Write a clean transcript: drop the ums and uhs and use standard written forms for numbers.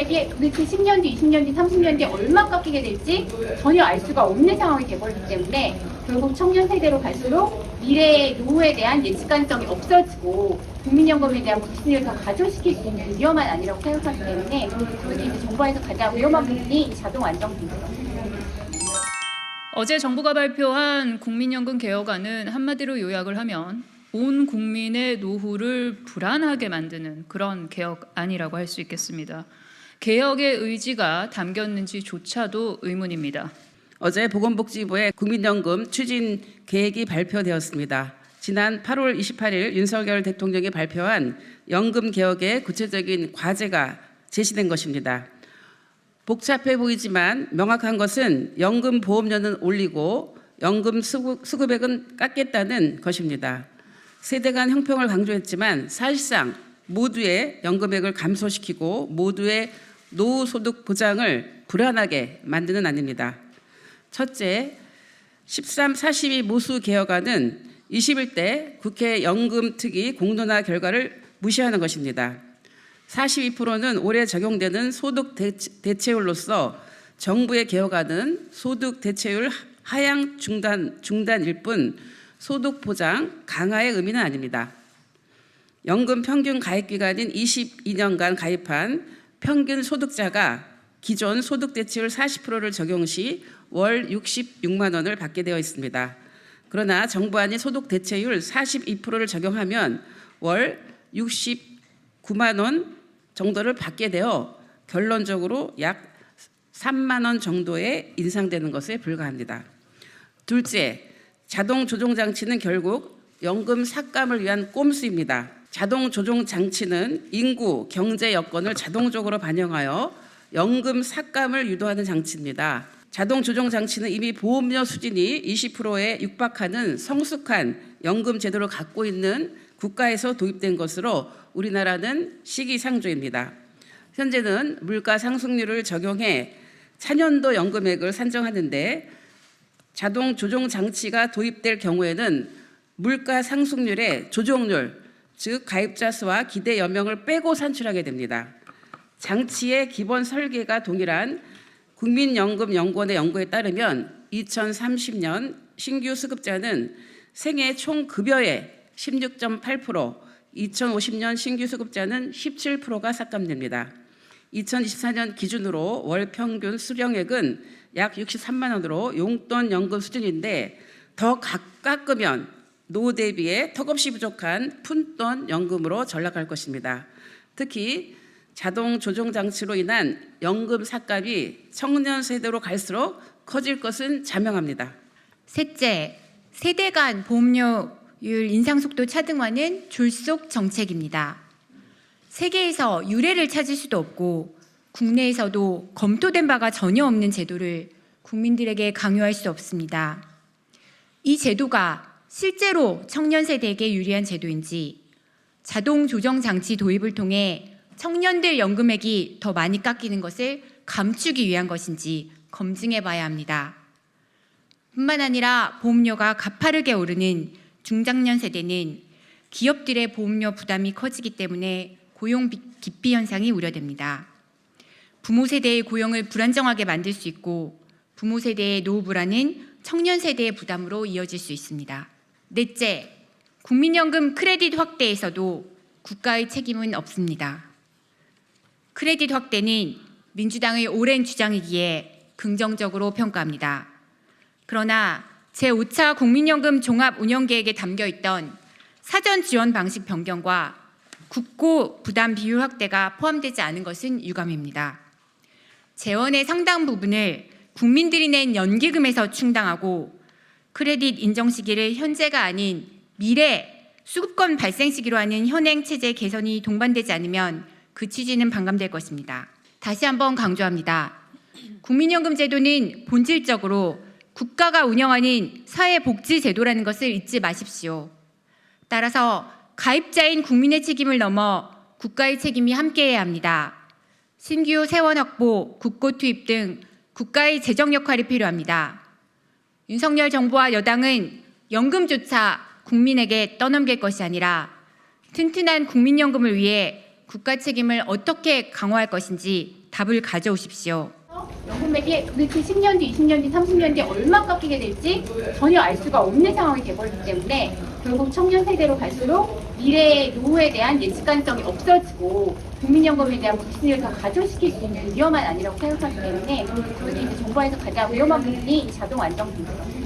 연금액이 도대체 10년 뒤, 20년 뒤, 30년 뒤 얼마 깎이게 될지 전혀 알 수가 없는 상황이 돼버리기 때문에 결국 청년 세대로 갈수록 미래의 노후에 대한 예측 가능성이 없어지고 국민연금에 대한 불신을 더 가중시킬 수 있는 위험한 안이라고 생각하기 때문에 저희 이제 정부에서 가장 위험한 부분이 이 자동 안정분입니다. 어제 정부가 발표한 국민연금 개혁안은 한마디로 요약을 하면 온 국민의 노후를 불안하게 만드는 그런 개혁안이라고 할 수 있겠습니다. 개혁의 의지가 담겼는지조차도 의문입니다. 어제 보건복지부의 국민연금 추진 계획이 발표되었습니다. 지난 8월 28일 윤석열 대통령이 발표한 연금 개혁의 구체적인 과제가 제시된 것입니다. 복잡해 보이지만 명확한 것은 연금 보험료는 올리고 연금 수급액은 깎겠다는 것입니다. 세대 간 형평을 강조했지만 사실상 모두의 연금액을 감소시키고 모두의 노후 소득 보장을 불안하게 만드는 안입니다. 첫째, 1342 모수 개혁안은 21대 국회 연금특위 공론화 결과를 무시하는 것입니다. 42%는 올해 적용되는 소득 대체율로서 정부의 개혁안은 소득 대체율 하향 중단일 뿐 소득 보장 강화의 의미는 아닙니다. 연금 평균 가입 기간인 22년간 가입한 평균 소득자가 기존 소득 대체율 40%를 적용 시 월 66만 원을 받게 되어 있습니다. 그러나 정부안이 소득 대체율 42%를 적용하면 월 69만 원 정도를 받게 되어 결론적으로 약 3만 원 정도에 인상되는 것에 불과합니다. 둘째, 자동 조종 장치는 결국 연금 삭감을 위한 꼼수입니다. 자동 조종 장치는 인구, 경제 여건을 자동적으로 반영하여 연금 삭감을 유도하는 장치입니다. 자동 조종 장치는 이미 보험료 수준이 20%에 육박하는 성숙한 연금 제도를 갖고 있는 국가에서 도입된 것으로 우리나라는 시기상조입니다. 현재는 물가 상승률을 적용해 차년도 연금액을 산정하는데 자동 조종 장치가 도입될 경우에는 물가 상승률의 조정률, 즉 가입자 수와 기대 연명을 빼고 산출하게 됩니다. 장치의 기본 설계가 동일한 국민연금연구원의 연구에 따르면 2030년 신규 수급자는 생애 총 급여의 16.8%, 2050년 신규 수급자는 17%가 삭감됩니다. 2024년 기준으로 월 평균 수령액은 약 63만 원으로 용돈 연금 수준인데 더 깎으면 노후 대비에 턱없이 부족한 푼돈 연금으로 전락할 것입니다. 특히 자동 조종 장치로 인한 연금 삭감이 청년 세대로 갈수록 커질 것은 자명합니다. 셋째, 세대 간 보험료율 인상 속도 차등화는 졸속 정책입니다. 세계에서 유례를 찾을 수도 없고 국내에서도 검토된 바가 전혀 없는 제도를 국민들에게 강요할 수 없습니다. 이 제도가 실제로 청년 세대에게 유리한 제도인지 자동 조정 장치 도입을 통해 청년들 연금액이 더 많이 깎이는 것을 감추기 위한 것인지 검증해 봐야 합니다. 뿐만 아니라 보험료가 가파르게 오르는 중장년 세대는 기업들의 보험료 부담이 커지기 때문에 고용 기피 현상이 우려됩니다. 부모 세대의 고용을 불안정하게 만들 수 있고 부모 세대의 노후 불안은 청년 세대의 부담으로 이어질 수 있습니다. 넷째, 국민연금 크레딧 확대에서도 국가의 책임은 없습니다. 크레딧 확대는 민주당의 오랜 주장이기에 긍정적으로 평가합니다. 그러나 제5차 국민연금 종합운영계획에 담겨있던 사전 지원 방식 변경과 국고 부담 비율 확대가 포함되지 않은 것은 유감입니다. 재원의 상당 부분을 국민들이 낸 연기금에서 충당하고 크레딧 인정 시기를 현재가 아닌 미래 수급권 발생 시기로 하는 현행 체제 개선이 동반되지 않으면 그 취지는 반감될 것입니다. 다시 한번 강조합니다. 국민연금 제도는 본질적으로 국가가 운영하는 사회복지제도라는 것을 잊지 마십시오. 따라서 가입자인 국민의 책임을 넘어 국가의 책임이 함께해야 합니다. 신규 세원 확보, 국고 투입 등 국가의 재정 역할이 필요합니다. 윤석열 정부와 여당은 연금조차 국민에게 떠넘길 것이 아니라 튼튼한 국민연금을 위해 국가 책임을 어떻게 강화할 것인지 답을 가져오십시오. 연금액이 도대체 10년 뒤, 20년 뒤, 30년 뒤에 얼마 깎이게 될지 전혀 알 수가 없는 상황이 돼버리기 때문에 결국 청년 세대로 갈수록 미래의 노후에 대한 예측 가능성이 없어지고 국민연금에 대한 불신을 더 가중시킬 수 있는 위험한 아니라고 생각하기 때문에 그것이 이제 정부에서 가장 위험한 부분이 이 자동 안정입니다.